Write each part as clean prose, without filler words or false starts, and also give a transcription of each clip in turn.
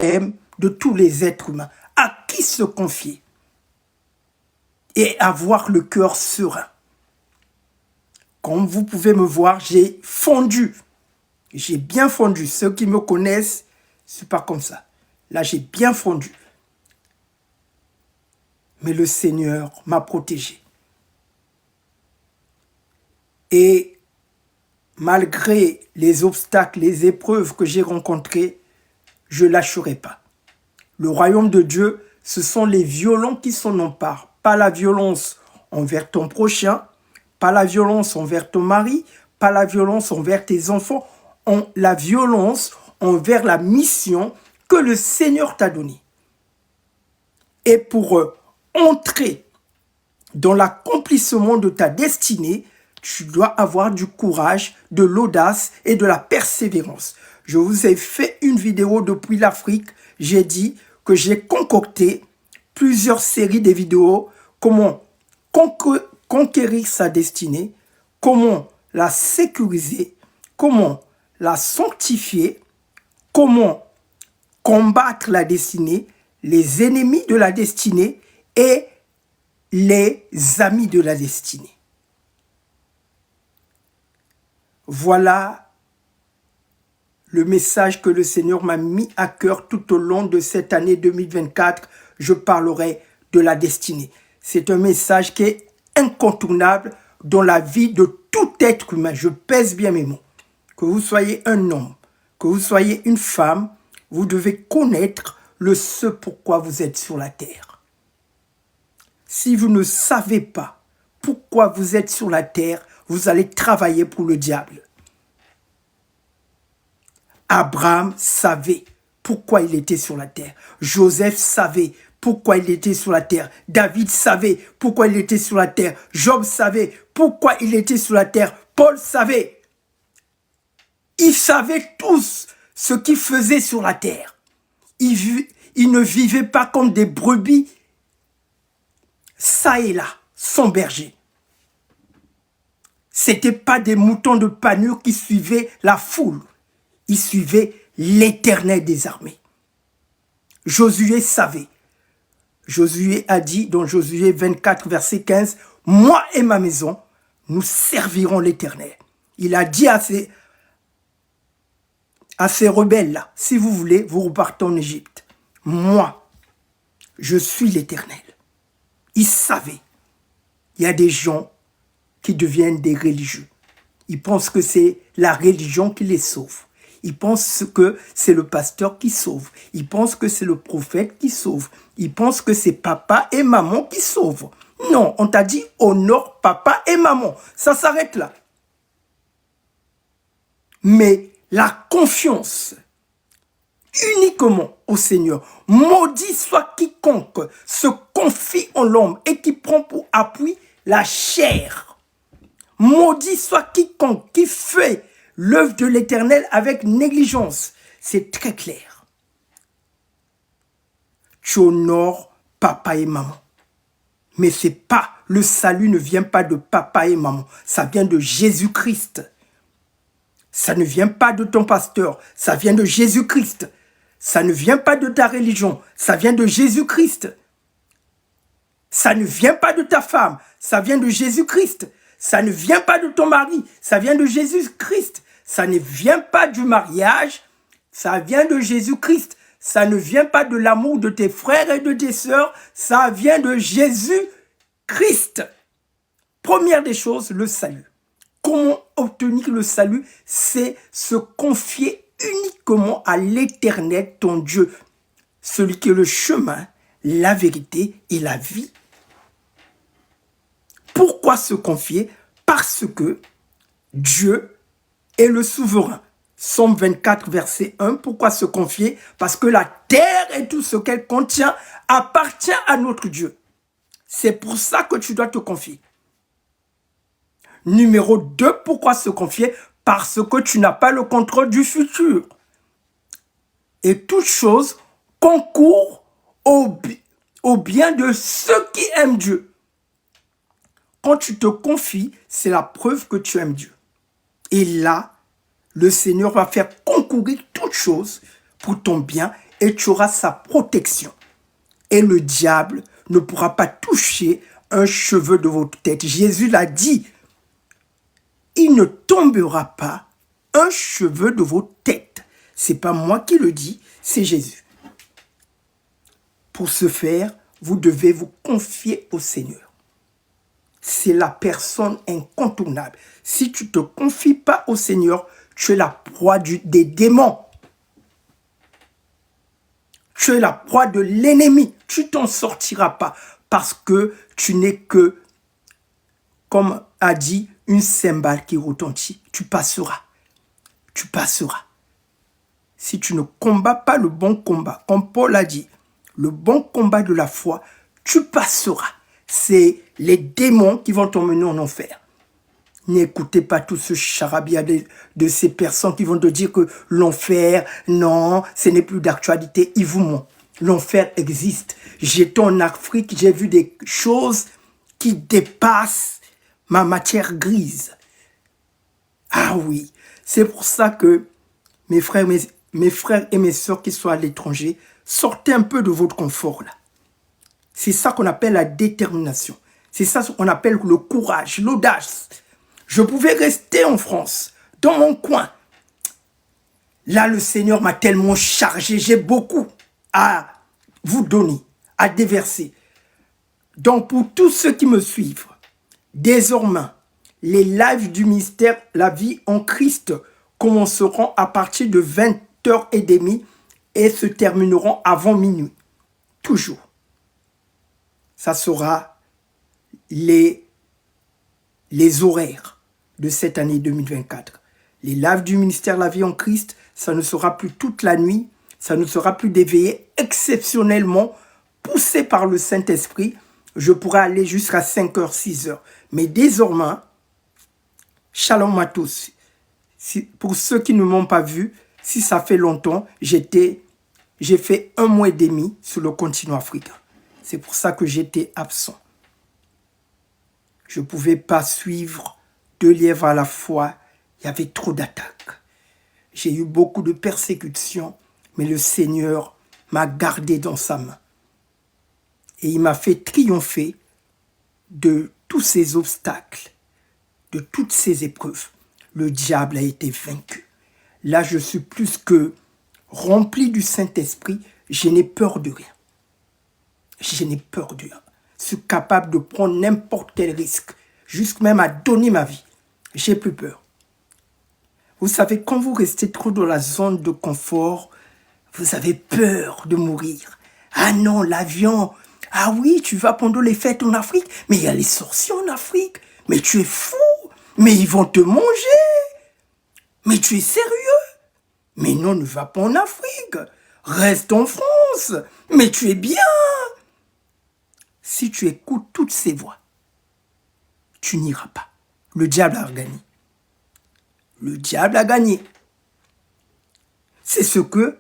de tous les êtres humains. À qui se confier et avoir le cœur serein. Comme vous pouvez me voir, j'ai fondu. J'ai bien fondu. Ceux qui me connaissent, c'est pas comme ça. Là, j'ai bien fondu. Mais le Seigneur m'a protégé. Et malgré les obstacles, les épreuves que j'ai rencontrées, je ne lâcherai pas. Le royaume de Dieu, ce sont les violents qui s'en emparent. Pas la violence envers ton prochain, pas la violence envers ton mari, pas la violence envers tes enfants, la violence envers la mission que le Seigneur t'a donnée. Et pour entrer dans l'accomplissement de ta destinée, tu dois avoir du courage, de l'audace et de la persévérance. Je vous ai fait une vidéo depuis l'Afrique. J'ai dit que j'ai concocté plusieurs séries de vidéos. Comment conquérir sa destinée, comment la sécuriser, comment la sanctifier, comment combattre la destinée, les ennemis de la destinée et les amis de la destinée. Voilà le message que le Seigneur m'a mis à cœur tout au long de cette année 2024. Je parlerai de la destinée. C'est un message qui est incontournable dans la vie de tout être humain. Je pèse bien mes mots. Que vous soyez un homme, que vous soyez une femme, vous devez connaître ce pourquoi vous êtes sur la terre. Si vous ne savez pas pourquoi vous êtes sur la terre, vous allez travailler pour le diable. Abraham savait pourquoi il était sur la terre. Joseph savait pourquoi il était sur la terre. David savait pourquoi il était sur la terre. Job savait pourquoi il était sur la terre. Paul savait. Ils savaient tous ce qu'ils faisaient sur la terre. Ils ne vivaient pas comme des brebis, ça et là, sans berger. Ce n'étaient pas des moutons de panure qui suivaient la foule. Ils suivaient l'Éternel des armées. Josué savait. Josué a dit dans Josué 24, verset 15, « Moi et ma maison, nous servirons l'Éternel. » Il a dit à ces rebelles-là, « Si vous voulez, vous repartez en Égypte. Moi, je suis l'Éternel. » Il savait. Il y a des gens qui deviennent des religieux. Ils pensent que c'est la religion qui les sauve. Ils pensent que c'est le pasteur qui sauve. Ils pensent que c'est le prophète qui sauve. Ils pensent que c'est papa et maman qui sauvent. Non, on t'a dit honore papa et maman. Ça s'arrête là. Mais la confiance uniquement au Seigneur. Maudit soit quiconque se confie en l'homme et qui prend pour appui la chair. Maudit soit quiconque qui fait l'œuvre de l'Éternel avec négligence. C'est très clair. Tu honores papa et maman. Mais c'est pas, le salut ne vient pas de papa et maman. Ça vient de Jésus-Christ. Ça ne vient pas de ton pasteur. Ça vient de Jésus-Christ. Ça ne vient pas de ta religion. Ça vient de Jésus-Christ. Ça ne vient pas de ta femme. Ça vient de Jésus-Christ. Ça ne vient pas de ton mari. Ça vient de Jésus-Christ. Ça ne vient pas du mariage. Ça vient de Jésus-Christ. Ça ne vient pas de l'amour de tes frères et de tes sœurs. Ça vient de Jésus-Christ. Première des choses, le salut. Comment obtenir le salut? C'est se confier uniquement à l'Éternel, ton Dieu. Celui qui est le chemin, la vérité et la vie. Pourquoi se confier? Parce que Dieu est le souverain. Psaume 24, verset 1. Pourquoi se confier? Parce que la terre et tout ce qu'elle contient appartient à notre Dieu. C'est pour ça que tu dois te confier. Numéro 2, pourquoi se confier? Parce que tu n'as pas le contrôle du futur. Et toute chose concourt au bien de ceux qui aiment Dieu. Quand tu te confies, c'est la preuve que tu aimes Dieu. Et là, le Seigneur va faire concourir toutes choses pour ton bien et tu auras sa protection. Et le diable ne pourra pas toucher un cheveu de votre tête. Jésus l'a dit, il ne tombera pas un cheveu de votre tête. Ce n'est pas moi qui le dis, c'est Jésus. Pour ce faire, vous devez vous confier au Seigneur. C'est la personne incontournable. Si tu ne te confies pas au Seigneur, tu es la proie des démons. Tu es la proie de l'ennemi. Tu t'en sortiras pas parce que tu n'es que, comme a dit, une cymbale qui retentit. Tu passeras. Tu passeras. Si tu ne combats pas le bon combat, comme Paul a dit, le bon combat de la foi, tu passeras. C'est les démons qui vont t'emmener en enfer. N'écoutez pas tout ce charabia de ces personnes qui vont te dire que l'enfer, non, ce n'est plus d'actualité. Ils vous mentent. L'enfer existe. J'étais en Afrique, j'ai vu des choses qui dépassent ma matière grise. Ah oui, c'est pour ça que mes frères et mes sœurs qui sont à l'étranger, sortez un peu de votre confort là. C'est ça qu'on appelle la détermination. C'est ça qu'on appelle le courage, l'audace. Je pouvais rester en France, dans mon coin. Là, le Seigneur m'a tellement chargé. J'ai beaucoup à vous donner, à déverser. Donc, pour tous ceux qui me suivent, désormais, les lives du ministère La Vie en Christ commenceront à partir de 20h30 et se termineront avant minuit. Toujours. Ça sera les horaires de cette année 2024. Les lives du ministère La Vie en Christ, ça ne sera plus toute la nuit, ça ne sera plus des veillées exceptionnellement poussées par le Saint-Esprit. Je pourrais aller jusqu'à 5h, 6h. Mais désormais, shalom à tous. Pour ceux qui ne m'ont pas vu, si ça fait longtemps, j'ai fait 1 mois et demi sur le continent africain. C'est pour ça que j'étais absent. Je ne pouvais pas suivre 2 lièvres à la fois. Il y avait trop d'attaques. J'ai eu beaucoup de persécutions, mais le Seigneur m'a gardé dans sa main. Et il m'a fait triompher de tous ces obstacles, de toutes ces épreuves. Le diable a été vaincu. Là, je suis plus que rempli du Saint-Esprit. Je n'ai peur de rien. Je n'ai peur de rien. Je suis capable de prendre n'importe quel risque, jusqu'à même à donner ma vie. J'ai plus peur. Vous savez, quand vous restez trop dans la zone de confort, vous avez peur de mourir. Ah non, l'avion. Ah oui, tu vas pendant les fêtes en Afrique, mais il y a les sorciers en Afrique. Mais tu es fou. Mais ils vont te manger. Mais tu es sérieux. Mais non, ne va pas en Afrique. Reste en France. Mais tu es bien. Si tu écoutes toutes ces voix, tu n'iras pas. Le diable a gagné. Le diable a gagné. C'est ce que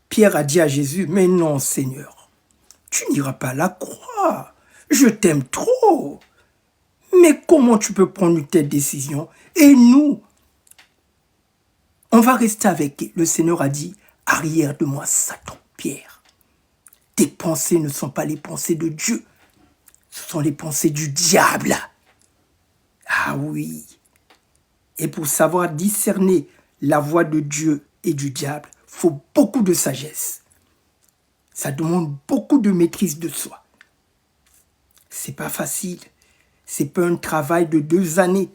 Pierre a dit à Jésus. Mais non, Seigneur, tu n'iras pas à la croix. Je t'aime trop. Mais comment tu peux prendre une telle décision? Et nous, on va rester avec. Le Seigneur a dit, arrière de moi, Satan, Pierre. Tes pensées ne sont pas les pensées de Dieu. Ce sont les pensées du diable. Ah oui. Et pour savoir discerner la voix de Dieu et du diable, il faut beaucoup de sagesse. Ça demande beaucoup de maîtrise de soi. C'est pas facile. C'est pas un travail de 2 années.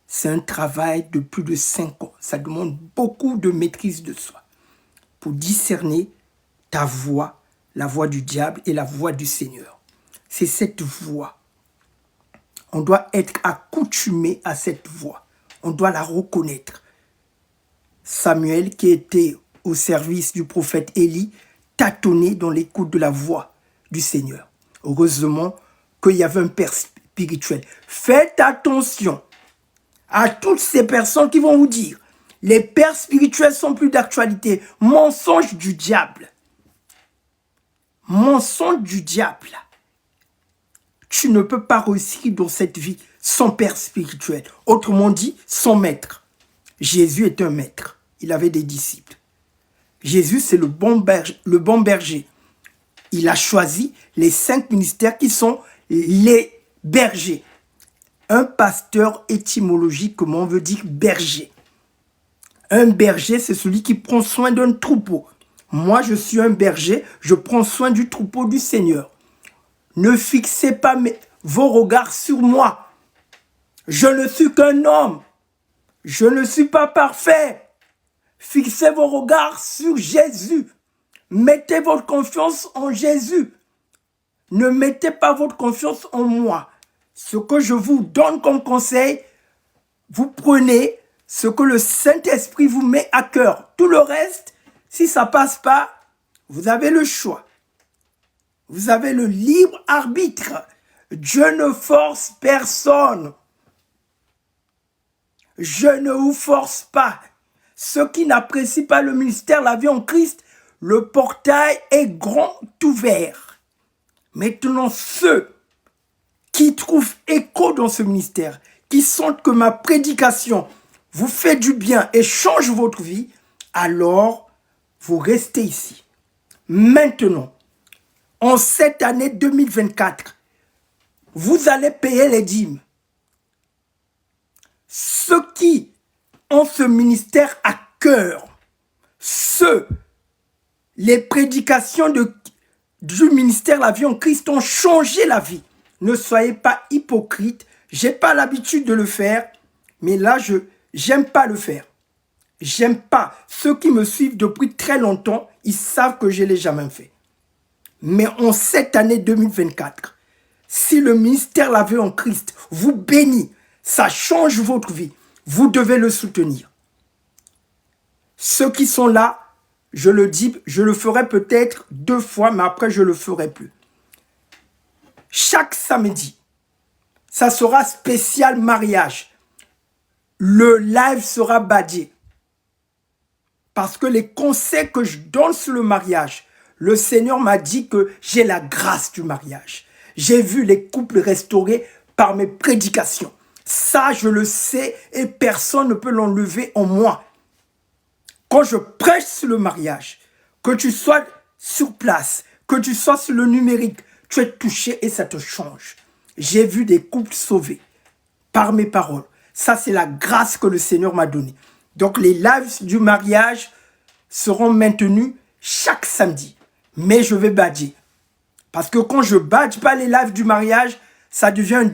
C'est un travail de plus de 5 ans. Ça demande beaucoup de maîtrise de soi pour discerner ta voix, la voix du diable et la voix du Seigneur. C'est cette voix. On doit être accoutumé à cette voix. On doit la reconnaître. Samuel, qui était au service du prophète Élie, tâtonnait dans l'écoute de la voix du Seigneur. Heureusement qu'il y avait un père spirituel. Faites attention à toutes ces personnes qui vont vous dire les pères spirituels sont plus d'actualité. Mensonge du diable. Mensonge du diable. Tu ne peux pas réussir dans cette vie sans père spirituel. Autrement dit, sans maître. Jésus est un maître. Il avait des disciples. Jésus, c'est le bon berger. Il a choisi les 5 ministères qui sont les bergers. Un pasteur, étymologiquement, veut dire berger. Un berger, c'est celui qui prend soin d'un troupeau. Moi, je suis un berger, je prends soin du troupeau du Seigneur. Ne fixez pas vos regards sur moi. Je ne suis qu'un homme. Je ne suis pas parfait. Fixez vos regards sur Jésus. Mettez votre confiance en Jésus. Ne mettez pas votre confiance en moi. Ce que je vous donne comme conseil, vous prenez ce que le Saint-Esprit vous met à cœur. Tout le reste, si ça ne passe pas, vous avez le choix. Vous avez le libre arbitre. Dieu ne force personne. Je ne vous force pas. Ceux qui n'apprécient pas le ministère, la vie en Christ, le portail est grand ouvert. Maintenant, ceux qui trouvent écho dans ce ministère, qui sentent que ma prédication vous fait du bien et change votre vie, alors vous restez ici. Maintenant, en cette année 2024, vous allez payer les dîmes. Ceux qui ont ce ministère à cœur, les prédications du ministère La Vie en Christ ont changé la vie. Ne soyez pas hypocrite. Je n'ai pas l'habitude de le faire, mais là, j'aime pas le faire. J'aime pas. Ceux qui me suivent depuis très longtemps, ils savent que je ne l'ai jamais fait. Mais en cette année 2024, si le ministère La Vie en Christ vous bénit, ça change votre vie, vous devez le soutenir. Ceux qui sont là, je le dis, je le ferai peut-être 2 fois, mais après je ne le ferai plus. Chaque samedi, ça sera spécial mariage. Le live sera badgé. Parce que les conseils que je donne sur le mariage, le Seigneur m'a dit que j'ai la grâce du mariage. J'ai vu les couples restaurés par mes prédications. Ça, je le sais et personne ne peut l'enlever en moi. Quand je prêche sur le mariage, que tu sois sur place, que tu sois sur le numérique, tu es touché et ça te change. J'ai vu des couples sauvés par mes paroles. Ça, c'est la grâce que le Seigneur m'a donnée. Donc, les lives du mariage seront maintenus chaque samedi. Mais je vais badger. Parce que quand je badge pas les lives du mariage, ça devient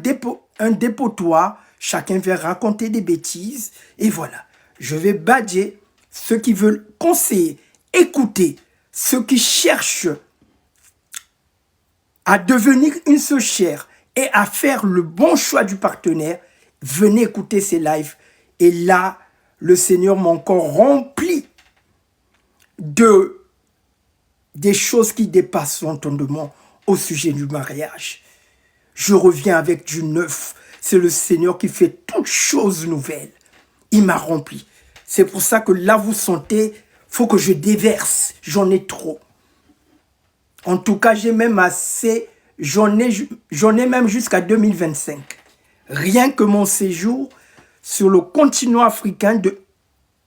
un dépotoir. Chacun vient raconter des bêtises. Et voilà. Je vais badger ceux qui veulent conseiller, écouter, ceux qui cherchent à devenir une seule chair et à faire le bon choix du partenaire. Venez écouter ces lives. Et là, le Seigneur m'a encore rempli des choses qui dépassent l'entendement au sujet du mariage. Je reviens avec du neuf. C'est le Seigneur qui fait toutes choses nouvelles. Il m'a rempli. C'est pour ça que là, vous sentez, il faut que je déverse. J'en ai trop. En tout cas, j'ai même assez. J'en ai même jusqu'à 2025. Rien que mon séjour sur le continent africain de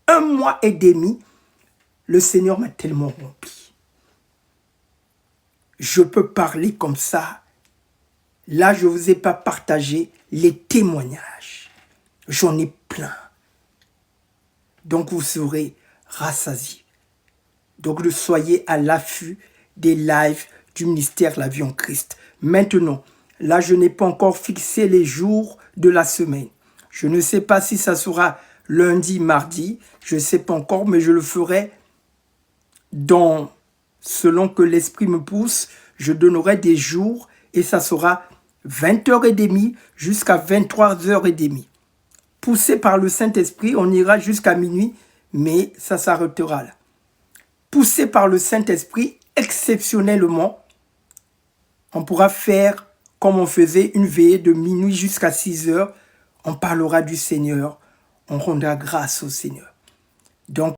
1 mois et demi, le Seigneur m'a tellement rempli. Je peux parler comme ça. Là, je ne vous ai pas partagé les témoignages. J'en ai plein. Donc, vous serez rassasiés. Donc, soyez à l'affût des lives du ministère La Vie en Christ. Maintenant, là, je n'ai pas encore fixé les jours de la semaine. Je ne sais pas si ça sera lundi, mardi. Je ne sais pas encore, mais je le ferai selon que l'esprit me pousse. Je donnerai des jours et ça sera 20h30 jusqu'à 23h30. Poussé par le Saint-Esprit, on ira jusqu'à minuit, mais ça s'arrêtera là. Poussé par le Saint-Esprit, exceptionnellement, on pourra faire comme on faisait une veillée de minuit jusqu'à 6h. On parlera du Seigneur, on rendra grâce au Seigneur. Donc,